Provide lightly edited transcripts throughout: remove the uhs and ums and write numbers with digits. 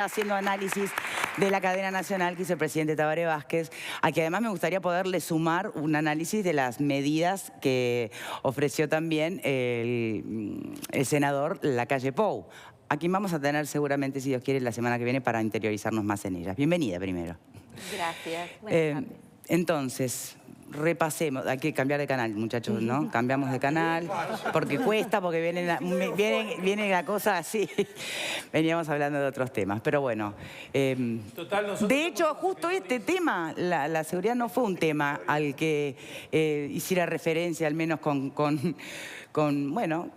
haciendo análisis de la cadena nacional que hizo el presidente Tabaré Vázquez, a que además me gustaría poderle sumar un análisis de las medidas que ofreció también el senador Lacalle Pou, a quien vamos a tener seguramente, si Dios quiere, la semana que viene para interiorizarnos más en ellas. Bienvenida primero. Gracias. Buenas tardes. Entonces, repasemos, hay que cambiar de canal, muchachos, ¿no? Cambiamos de canal, porque cuesta, porque viene la cosa así. Veníamos hablando de otros temas, pero bueno. De hecho, justo este tema, la seguridad no fue un tema al que hiciera referencia, al menos bueno,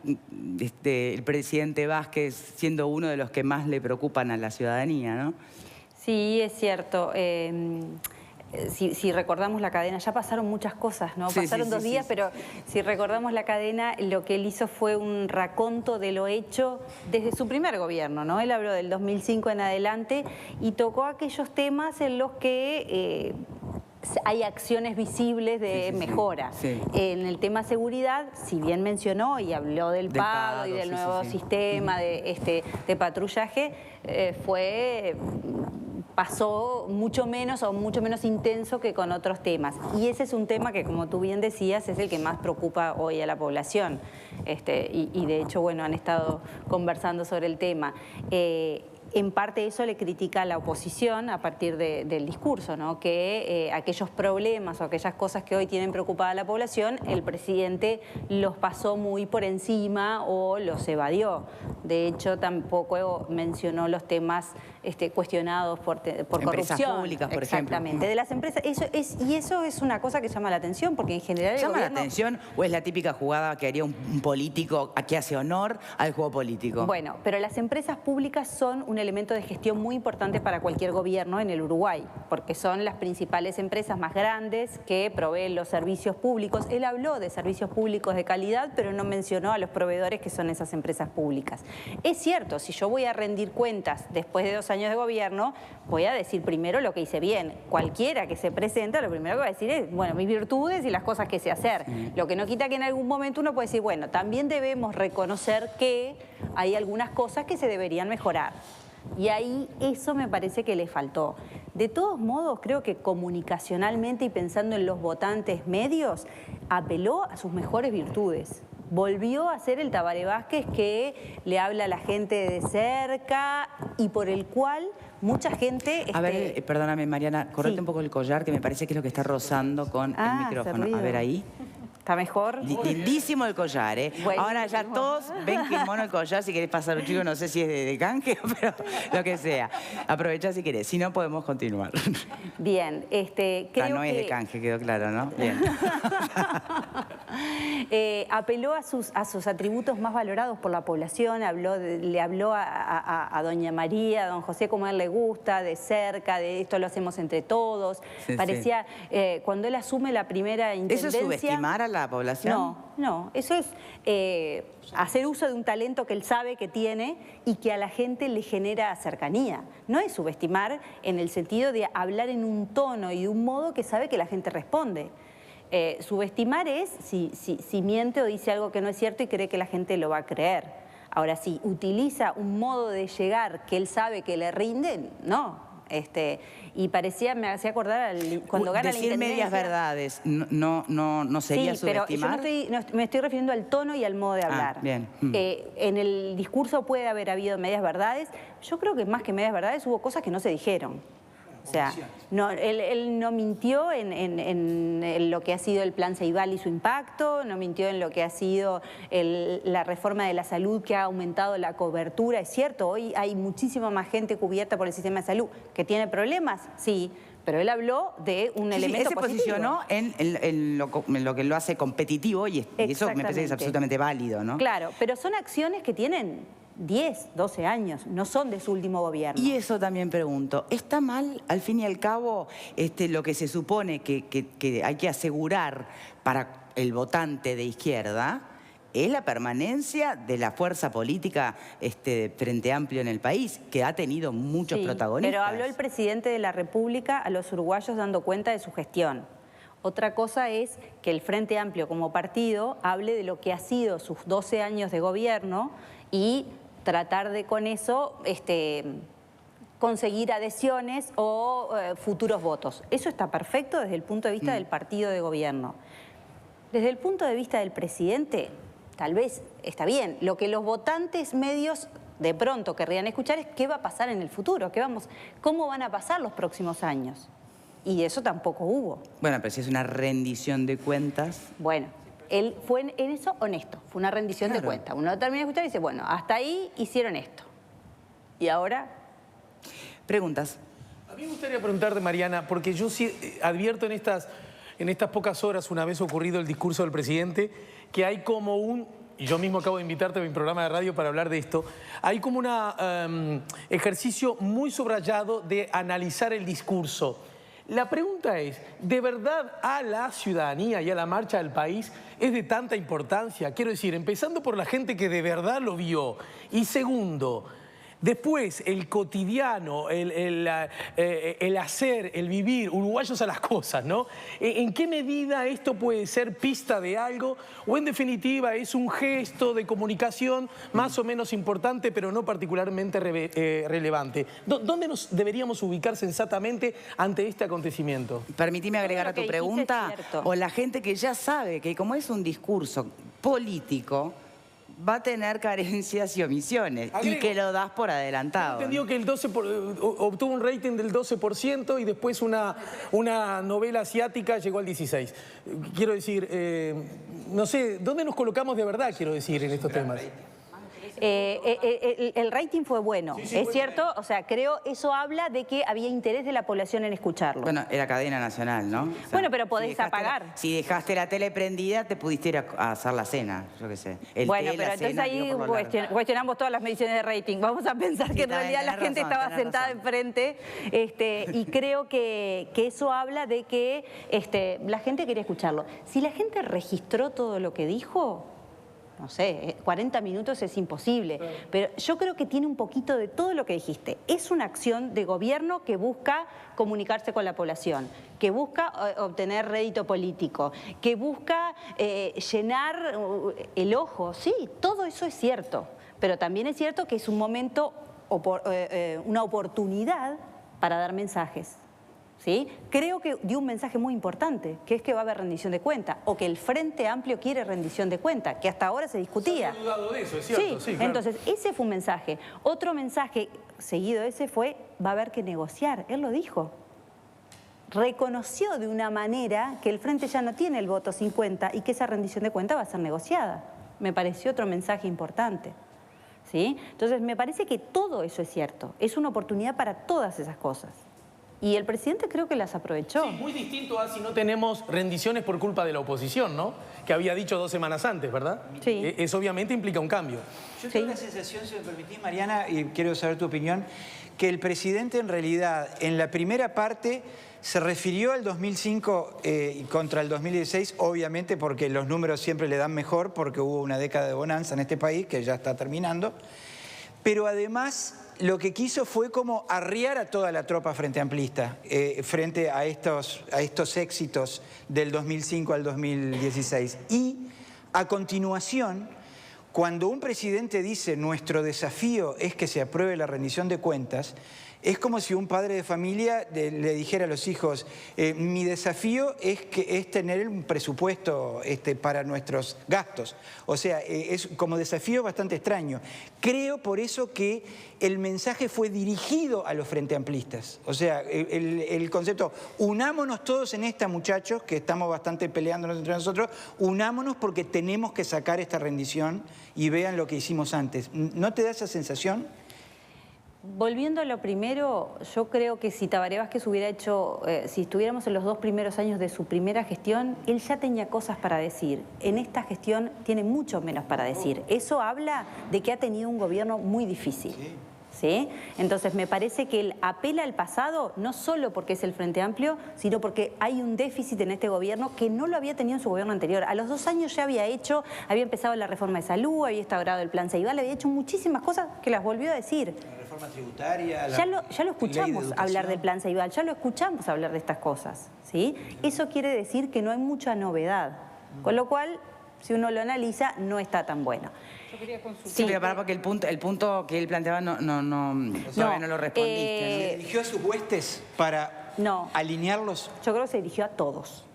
el presidente Vázquez siendo uno de los que más le preocupan a la ciudadanía, ¿no? Sí, es cierto. Si recordamos la cadena, ya pasaron muchas cosas, ¿no? Pasaron dos días, pero si recordamos la cadena, lo que él hizo fue un raconto de lo hecho desde su primer gobierno, ¿no? Él habló del 2005 en adelante y tocó aquellos temas en los que hay acciones visibles de mejora. En el tema seguridad, si bien mencionó y habló del PADO y del nuevo sistema de patrullaje, pasó mucho menos intenso que con otros temas. Y ese es un tema que, como tú bien decías, es el que más preocupa hoy a la población. Y de hecho, bueno, han estado conversando sobre el tema. En parte eso le critica a la oposición a partir del discurso, ¿no? Que aquellos problemas o aquellas cosas que hoy tienen preocupada a la población, el presidente los pasó muy por encima o los evadió. De hecho, tampoco mencionó los temas cuestionados por corrupción. Empresas públicas, por ejemplo. Exactamente, de las empresas. Y eso es una cosa que llama la atención, porque en general ¿Llama la atención o es la típica jugada que haría un político que hace honor al juego político? Bueno, pero las empresas públicas son un elemento de gestión muy importante para cualquier gobierno en el Uruguay, porque son las principales empresas más grandes que proveen los servicios públicos. Él habló de servicios públicos de calidad, pero no mencionó a los proveedores que son esas empresas públicas. Es cierto, si yo voy a rendir cuentas después de 2 años de gobierno, voy a decir primero lo que hice bien. Cualquiera que se presenta, lo primero que va a decir es, bueno, mis virtudes y las cosas que sé hacer. Lo que no quita que en algún momento uno puede decir, bueno, también debemos reconocer que hay algunas cosas que se deberían mejorar. Y ahí eso me parece que le faltó. De todos modos, creo que comunicacionalmente y pensando en los votantes medios, apeló a sus mejores virtudes. Volvió a ser el Tabaré Vázquez que le habla a la gente de cerca y por el cual mucha gente... A ver, perdóname Mariana, correte un poco el collar que me parece que es lo que está rozando con el micrófono. A ver ahí. ¿Está mejor? Lindísimo el collar, ¿eh? Buenísimo. Ahora ya todos ven que es mono el collar. Si querés pasar un chico, no sé si es de canje, pero lo que sea. Aprovecha si querés. Si no, podemos continuar. Bien, creo no es de canje, quedó claro, ¿no? Bien. Apeló a sus atributos más valorados por la población. Le habló a doña María, a don José, como a él le gusta, de cerca, de esto lo hacemos entre todos. Parecía, cuando él asume la primera intendencia... ¿Eso es subestimar a la población? No, eso es hacer uso de un talento que él sabe que tiene y que a la gente le genera cercanía. No es subestimar en el sentido de hablar en un tono y de un modo que sabe que la gente responde. Subestimar es si miente o dice algo que no es cierto y cree que la gente lo va a creer. Ahora, si utiliza un modo de llegar que él sabe que le rinde, no. Y me hacía acordar cuando gana la intendencia. Decir medias verdades no sería subestimar. Pero yo me estoy refiriendo al tono y al modo de hablar. Bien. En el discurso puede haber habido medias verdades. Yo creo que más que medias verdades hubo cosas que no se dijeron. O sea, él no mintió en lo que ha sido el plan Ceibal y su impacto, no mintió en lo que ha sido la reforma de la salud que ha aumentado la cobertura. Es cierto, hoy hay muchísima más gente cubierta por el sistema de salud. ¿Que tiene problemas? Sí. Pero él habló de un elemento positivo. Él se posicionó en lo que lo hace competitivo y eso me parece que es absolutamente válido, ¿no? Claro, pero son acciones que tienen 10, 12 años, no son de su último gobierno. Y eso también pregunto, ¿está mal, al fin y al cabo, lo que se supone que hay que asegurar para el votante de izquierda? Es la permanencia de la fuerza política Frente Amplio en el país, que ha tenido muchos protagonistas. Pero habló el presidente de la República a los uruguayos dando cuenta de su gestión. Otra cosa es que el Frente Amplio como partido hable de lo que ha sido sus 12 años de gobierno y tratar de con eso conseguir adhesiones o futuros votos. Eso está perfecto desde el punto de vista del partido de gobierno. Desde el punto de vista del presidente, tal vez está bien. Lo que los votantes medios de pronto querrían escuchar es qué va a pasar en el futuro, cómo van a pasar los próximos años. Y eso tampoco hubo. Bueno, pero si es una rendición de cuentas... Bueno, él fue en eso honesto, fue una rendición de cuentas. Uno termina de escuchar y dice, bueno, hasta ahí hicieron esto. ¿Y ahora? Preguntas. A mí me gustaría preguntarte, Mariana, porque yo sí advierto en estas pocas horas, una vez ocurrido el discurso del presidente, que hay como y yo mismo acabo de invitarte a mi programa de radio para hablar de esto, hay como un ejercicio muy subrayado de analizar el discurso. La pregunta es, ¿de verdad a la ciudadanía y a la marcha del país es de tanta importancia? Quiero decir, empezando por la gente que de verdad lo vio. Y segundo, después el cotidiano, el hacer, el vivir, uruguayos a las cosas, ¿no? ¿En qué medida esto puede ser pista de algo o en definitiva es un gesto de comunicación más o menos importante pero no particularmente relevante? ¿Dónde nos deberíamos ubicar sensatamente ante este acontecimiento? Permitime agregar a tu pregunta, o la gente que ya sabe que como es un discurso político, va a tener carencias y omisiones, y que lo das por adelantado. Entendió que el obtuvo un rating del 12% y después una novela asiática llegó al 16%. Quiero decir, no sé, ¿dónde nos colocamos de verdad, quiero decir, en estos temas? El rating fue bueno, es cierto, o sea, creo eso habla de que había interés de la población en escucharlo. Bueno, era cadena nacional, ¿no? O sea, bueno, pero podés apagar. Si dejaste la tele prendida, te pudiste ir a hacer la cena, yo qué sé. Bueno, pero entonces ahí cuestionamos todas las mediciones de rating. Vamos a pensar que en realidad la gente estaba sentada enfrente y creo que eso habla de que la gente quería escucharlo. Si la gente registró todo lo que dijo, no sé, 40 minutos es imposible, pero yo creo que tiene un poquito de todo lo que dijiste. Es una acción de gobierno que busca comunicarse con la población, que busca obtener rédito político, que busca llenar el ojo. Sí, todo eso es cierto, pero también es cierto que es un momento, una oportunidad para dar mensajes. ¿Sí? Creo que dio un mensaje muy importante, que es que va a haber rendición de cuenta, o que el Frente Amplio quiere rendición de cuenta, que hasta ahora se discutía. Se ha dudado de eso, es cierto. Sí, claro. Entonces ese fue un mensaje. Otro mensaje seguido de ese fue, va a haber que negociar. Él lo dijo. Reconoció de una manera que el Frente ya no tiene el voto 50 y que esa rendición de cuenta va a ser negociada. Me pareció otro mensaje importante. ¿Sí? Entonces me parece que todo eso es cierto. Es una oportunidad para todas esas cosas. Y el presidente creo que las aprovechó. Sí, muy distinto a si no tenemos rendiciones por culpa de la oposición, ¿no? Que había dicho 2 semanas antes, ¿verdad? Sí. Eso obviamente implica un cambio. Yo tengo la sensación, si me permitís, Mariana, y quiero saber tu opinión, que el presidente en realidad en la primera parte se refirió al 2005 contra el 2016, obviamente porque los números siempre le dan mejor, porque hubo una década de bonanza en este país que ya está terminando, pero además lo que quiso fue como arriar a toda la tropa frente amplista, frente a estos éxitos del 2005 al 2016. Y a continuación, cuando un presidente dice nuestro desafío es que se apruebe la rendición de cuentas, es como si un padre de familia le dijera a los hijos, mi desafío es tener un presupuesto para nuestros gastos. O sea, es como desafío bastante extraño. Creo por eso que el mensaje fue dirigido a los frente amplistas. O sea, el concepto, unámonos todos en esta, muchachos, que estamos bastante peleándonos entre nosotros, unámonos porque tenemos que sacar esta rendición y vean lo que hicimos antes. ¿No te da esa sensación? Volviendo a lo primero, yo creo que si Tabaré Vázquez hubiera hecho, si estuviéramos en los 2 primeros años de su primera gestión, él ya tenía cosas para decir. En esta gestión tiene mucho menos para decir. Eso habla de que ha tenido un gobierno muy difícil. ¿Sí? Entonces me parece que él apela al pasado no solo porque es el Frente Amplio, sino porque hay un déficit en este gobierno que no lo había tenido en su gobierno anterior. A los 2 años ya había empezado la reforma de salud, había instaurado el plan Ceibal, había hecho muchísimas cosas que las volvió a decir. La reforma tributaria, ya lo escuchamos hablar del plan Ceibal, ya lo escuchamos hablar de estas cosas. ¿Sí? Eso quiere decir que no hay mucha novedad, con lo cual, si uno lo analiza, no está tan bueno. Sí, pero para porque el punto que él planteaba todavía no lo respondiste. ¿Se dirigió a sus huestes para alinearlos? Yo creo que se dirigió a todos.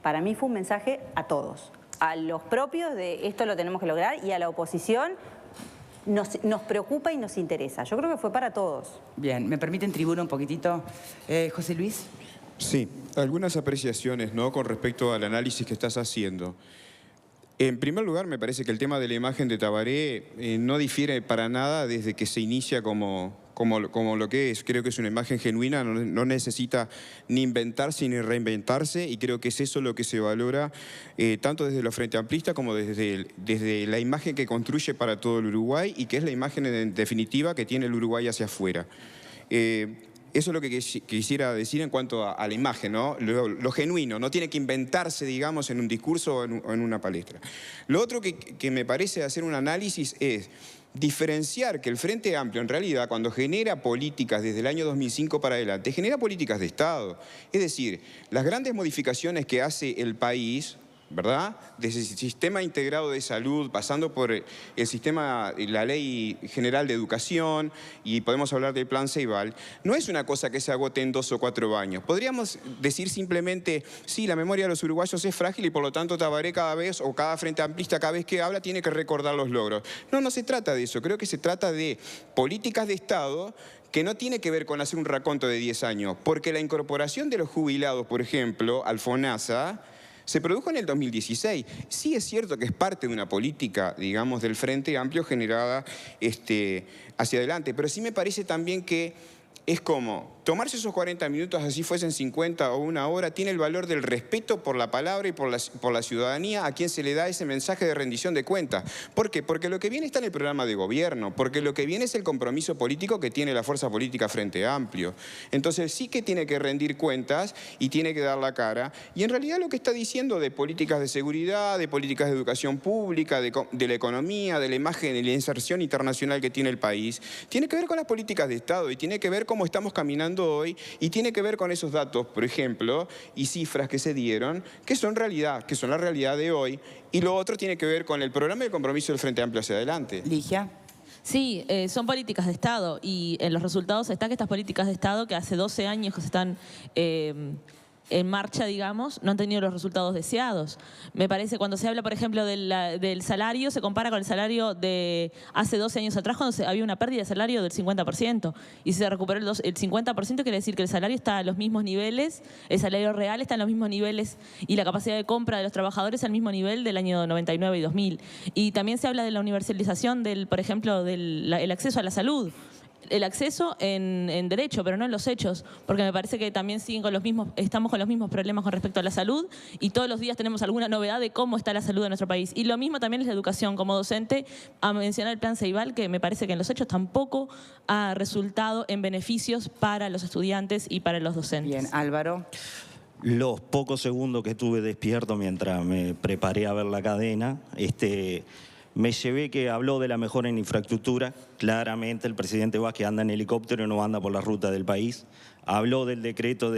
Para mí fue un mensaje a todos. A los propios de esto lo tenemos que lograr y a la oposición nos preocupa y nos interesa. Yo creo que fue para todos. Bien, ¿me permiten tribuna un poquitito? José Luis. Sí, algunas apreciaciones, ¿no?, con respecto al análisis que estás haciendo. En primer lugar, me parece que el tema de la imagen de Tabaré no difiere para nada desde que se inicia como lo que es. Creo que es una imagen genuina, no necesita ni inventarse ni reinventarse, y creo que es eso lo que se valora tanto desde los Frente Amplistas como desde la imagen que construye para todo el Uruguay, y que es la imagen en definitiva que tiene el Uruguay hacia afuera. Eso es lo que quisiera decir en cuanto a la imagen, ¿no? Lo genuino, no tiene que inventarse, digamos, en un discurso o en una palestra. Lo otro que me parece hacer un análisis es diferenciar que el Frente Amplio, en realidad, cuando genera políticas desde el año 2005 para adelante, genera políticas de Estado. Es decir, las grandes modificaciones que hace el país, ¿verdad?, desde el sistema integrado de salud, pasando por el sistema, la Ley General de Educación, y podemos hablar del Plan Ceibal, no es una cosa que se agote en 2 o 4 años. Podríamos decir simplemente, sí, la memoria de los uruguayos es frágil y por lo tanto Tabaré cada vez, o cada Frente Amplista cada vez que habla, tiene que recordar los logros. No se trata de eso. Creo que se trata de políticas de Estado que no tiene que ver con hacer un raconto de 10 años, porque la incorporación de los jubilados, por ejemplo, al FONASA, se produjo en el 2016. Sí es cierto que es parte de una política, digamos, del Frente Amplio generada hacia adelante, pero sí me parece también que es como tomarse esos 40 minutos, así fuesen 50 o 1 hora, tiene el valor del respeto por la palabra y por la ciudadanía a quien se le da ese mensaje de rendición de cuentas. ¿Por qué? Porque lo que viene está en el programa de gobierno, porque lo que viene es el compromiso político que tiene la fuerza política Frente Amplio. Entonces sí que tiene que rendir cuentas y tiene que dar la cara. Y en realidad lo que está diciendo de políticas de seguridad, de políticas de educación pública, de la economía, de la imagen y la inserción internacional que tiene el país, tiene que ver con las políticas de Estado y tiene que ver cómo estamos caminando hoy, y tiene que ver con esos datos, por ejemplo, y cifras que se dieron, que son realidad, que son la realidad de hoy, y lo otro tiene que ver con el programa de compromiso del Frente Amplio hacia adelante. Ligia. Sí, son políticas de Estado, y en los resultados está que estas políticas de Estado, que hace 12 años que se están en marcha, digamos, no han tenido los resultados deseados. Me parece, cuando se habla, por ejemplo, del salario, se compara con el salario de hace 12 años atrás, cuando había una pérdida de salario del 50%. Y si se recuperó el 50%, quiere decir que el salario está a los mismos niveles, el salario real está en los mismos niveles, y la capacidad de compra de los trabajadores al mismo nivel del año 99 y 2000. Y también se habla de la universalización, por ejemplo, del acceso a la salud. El acceso en derecho, pero no en los hechos, porque me parece que también estamos con los mismos problemas con respecto a la salud, y todos los días tenemos alguna novedad de cómo está la salud en nuestro país. Y lo mismo también es la educación. Como docente, a mencionar el Plan Ceibal, que me parece que en los hechos tampoco ha resultado en beneficios para los estudiantes y para los docentes. Bien, Álvaro. Los pocos segundos que estuve despierto mientras me preparé a ver la cadena, me llevé que habló de la mejora en infraestructura. Claramente el presidente Vázquez anda en helicóptero y no anda por la ruta del país. Habló del decreto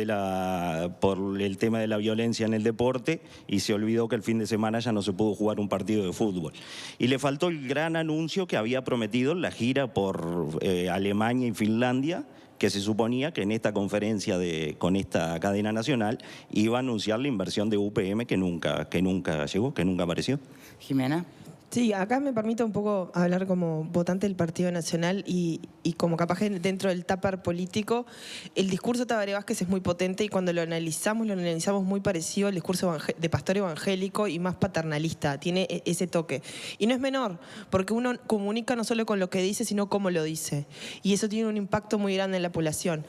por el tema de la violencia en el deporte, y se olvidó que el fin de semana ya no se pudo jugar un partido de fútbol. Y le faltó el gran anuncio que había prometido en la gira por Alemania y Finlandia, que se suponía que en esta conferencia con esta cadena nacional iba a anunciar la inversión de UPM que nunca llegó, que nunca apareció. Jimena. Sí, acá me permite un poco hablar como votante del Partido Nacional y como capaz que dentro del tupper político. El discurso de Tabaré Vázquez es muy potente, y cuando lo analizamos muy parecido al discurso de pastor evangélico y más paternalista. Tiene ese toque. Y no es menor, porque uno comunica no solo con lo que dice, sino cómo lo dice. Y eso tiene un impacto muy grande en la población.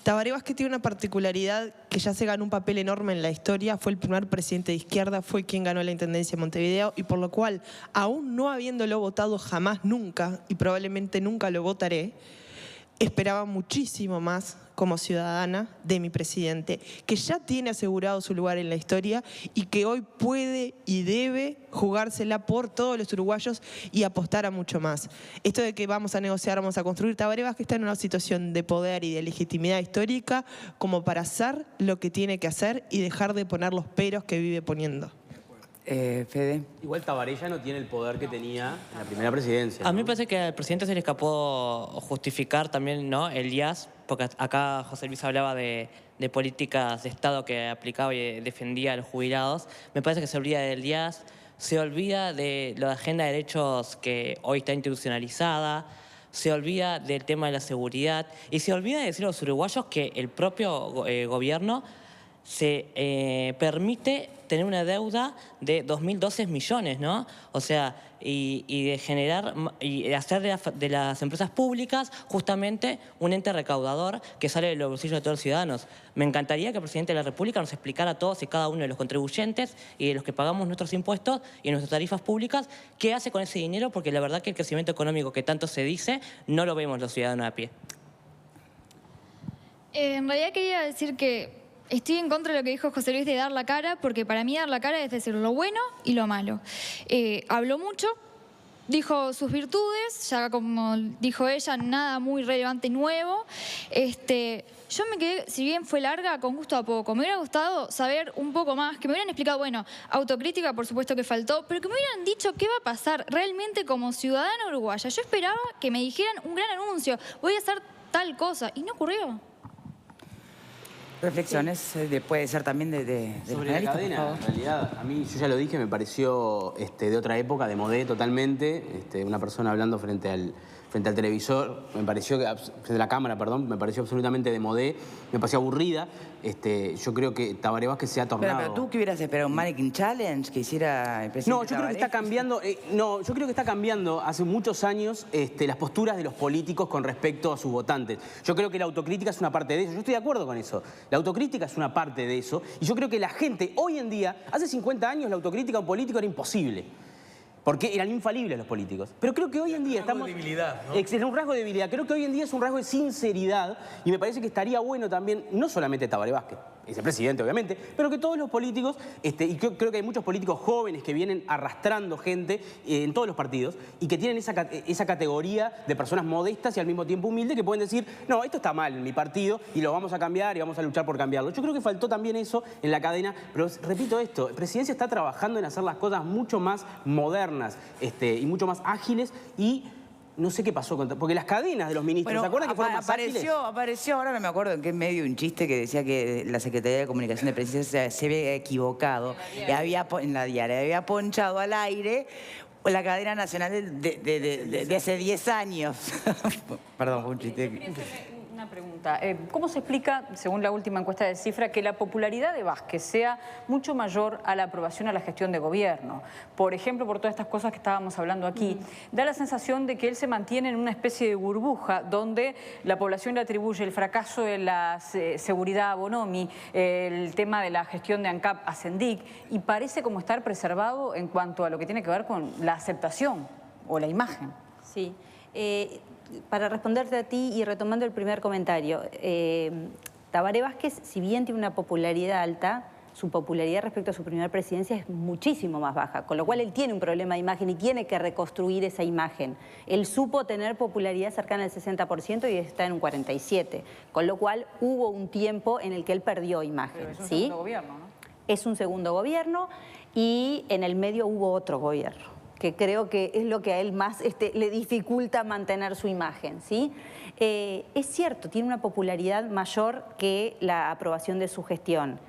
Tabaré Vázquez tiene una particularidad que ya se ganó un papel enorme en la historia. Fue el primer presidente de izquierda, fue quien ganó la Intendencia de Montevideo, y por lo cual, aún no habiéndolo votado jamás, nunca, y probablemente nunca lo votaré, esperaba muchísimo más como ciudadana de mi presidente, que ya tiene asegurado su lugar en la historia y que hoy puede y debe jugársela por todos los uruguayos y apostar a mucho más. Esto de que vamos a negociar, vamos a construir, Tabaré Vázquez está en una situación de poder y de legitimidad histórica como para hacer lo que tiene que hacer y dejar de poner los peros que vive poniendo. Fede. Igual Tabaré ya no tiene el poder que tenía en la primera presidencia, ¿no? A mí me parece que al presidente se le escapó justificar también, ¿no?, el IAS, porque acá José Luis hablaba de políticas de Estado que aplicaba y defendía a los jubilados. Me parece que se olvida del IAS, se olvida de la agenda de derechos que hoy está institucionalizada, se olvida del tema de la seguridad y se olvida de decir a los uruguayos que el propio gobierno se permite tener una deuda de 2.012 millones, ¿no? O sea, y de generar y de hacer de las empresas públicas justamente un ente recaudador que sale de los bolsillos de todos los ciudadanos. Me encantaría que el presidente de la República nos explicara a todos y cada uno de los contribuyentes y de los que pagamos nuestros impuestos y nuestras tarifas públicas qué hace con ese dinero, porque la verdad que el crecimiento económico que tanto se dice no lo vemos los ciudadanos a pie. En realidad quería decir que estoy en contra de lo que dijo José Luis de dar la cara, porque para mí dar la cara es decir lo bueno y lo malo. Habló mucho, dijo sus virtudes, ya como dijo ella, nada muy relevante nuevo. Yo me quedé, si bien fue larga, con gusto a poco. Me hubiera gustado saber un poco más, que me hubieran explicado, bueno, autocrítica por supuesto que faltó, pero que me hubieran dicho qué va a pasar realmente como ciudadana uruguaya. Yo esperaba que me dijeran un gran anuncio, voy a hacer tal cosa, y no ocurrió. Reflexiones, puede ser también de sobre la cadena, en realidad, a mí, yo ya lo dije, me pareció de otra época, de modé totalmente, una persona hablando frente al televisor, me pareció, de la cámara, perdón, me pareció absolutamente de modé, me pareció aburrida. Yo creo que Tabaré Vázquez se ha tornado... Pero tú, ¿qué hubieras esperado? ¿Un mannequin challenge que hiciera el presidente? No, yo creo que está cambiando, yo creo que está cambiando hace muchos años las posturas de los políticos con respecto a sus votantes. Yo creo que la autocrítica es una parte de eso, yo estoy de acuerdo con eso. La autocrítica es una parte de eso, y yo creo que la gente hoy en día, hace 50 años la autocrítica a un político era imposible. Porque eran infalibles los políticos. Pero creo que hoy en día estamos... Es un rasgo de debilidad, ¿no? Es un rasgo de debilidad. Creo que hoy en día es un rasgo de sinceridad y me parece que estaría bueno también, no solamente Tabaré Vázquez, es el presidente obviamente, pero que todos los políticos, y creo que hay muchos políticos jóvenes que vienen arrastrando gente en todos los partidos y que tienen esa categoría de personas modestas y al mismo tiempo humildes que pueden decir, no, esto está mal en mi partido y lo vamos a cambiar y vamos a luchar por cambiarlo. Yo creo que faltó también eso en la cadena, pero repito esto, la presidencia está trabajando en hacer las cosas mucho más modernas y mucho más ágiles y no sé qué pasó, porque las cadenas de los ministros, ¿se acuerdan que fueron más ágiles? Apareció, ahora no me acuerdo en qué medio, un chiste que decía que la Secretaría de Comunicación de Presidencia se había equivocado, en la diaria, había ponchado al aire la cadena nacional de hace 10 años. Perdón, fue un chiste. Una pregunta. ¿Cómo se explica, según la última encuesta de Cifra, que la popularidad de Vázquez sea mucho mayor a la aprobación a la gestión de gobierno? Por ejemplo, por todas estas cosas que estábamos hablando aquí. Da la sensación de que él se mantiene en una especie de burbuja donde la población le atribuye el fracaso de la seguridad a Bonomi, el tema de la gestión de ANCAP a Sendic, y parece como estar preservado en cuanto a lo que tiene que ver con la aceptación o la imagen. Sí. Para responderte a ti y retomando el primer comentario, Tabaré Vázquez, si bien tiene una popularidad alta, su popularidad respecto a su primera presidencia es muchísimo más baja, con lo cual él tiene un problema de imagen y tiene que reconstruir esa imagen. Él supo tener popularidad cercana al 60% y está en un 47%, con lo cual hubo un tiempo en el que él perdió imagen. Pero es un ¿sí? segundo gobierno, ¿no? Es un segundo gobierno y en el medio hubo otro gobierno, que creo que es lo que a él más le dificulta mantener su imagen, ¿sí? Es cierto, tiene una popularidad mayor que la aprobación de su gestión,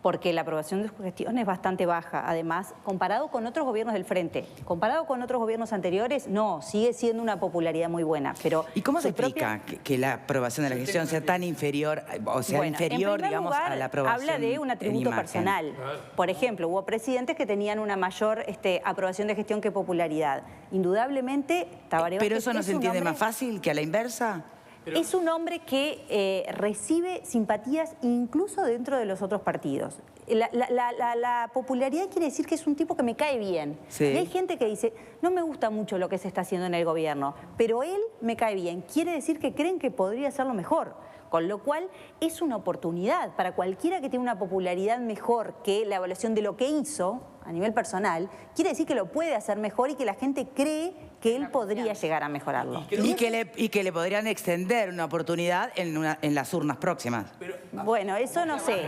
porque la aprobación de su gestión es bastante baja, además, comparado con otros gobiernos del Frente. Comparado con otros gobiernos anteriores, no, sigue siendo una popularidad muy buena, pero... ¿Y cómo se explica que la aprobación de la gestión sea tan inferior, o sea, bueno, inferior, digamos, lugar, a la aprobación habla de un atributo personal. Por ejemplo, hubo presidentes que tenían una mayor aprobación de gestión que popularidad. Indudablemente, Tabaré Vázquez... ¿Pero eso no se entiende más fácil que a la inversa? Es un hombre que recibe simpatías incluso dentro de los otros partidos. La popularidad quiere decir que es un tipo que me cae bien. Sí. Y hay gente que dice, no me gusta mucho lo que se está haciendo en el gobierno, pero él me cae bien. Quiere decir que creen que podría hacerlo mejor. Con lo cual es una oportunidad para cualquiera que tiene una popularidad mejor que la evaluación de lo que hizo a nivel personal, quiere decir que lo puede hacer mejor y que la gente cree que él podría llegar a mejorarlo. Y que le podrían extender una oportunidad en las urnas próximas. Pero Bueno, eso no sé.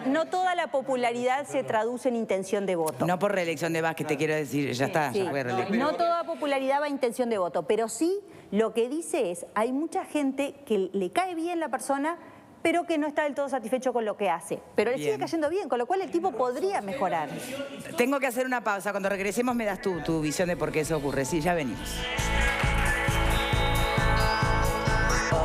No toda la popularidad se traduce en intención de voto. No por reelección de Vázquez, te quiero decir, ya está, Sí. ya fue reelección. No toda popularidad va a intención de voto, pero sí lo que dice es, hay mucha gente que le cae bien la persona, pero que no está del todo satisfecho con lo que hace. Pero le sigue cayendo bien, con lo cual el tipo podría mejorar. Tengo que hacer una pausa. Cuando regresemos me das tu visión de por qué eso ocurre. Sí, ya venimos.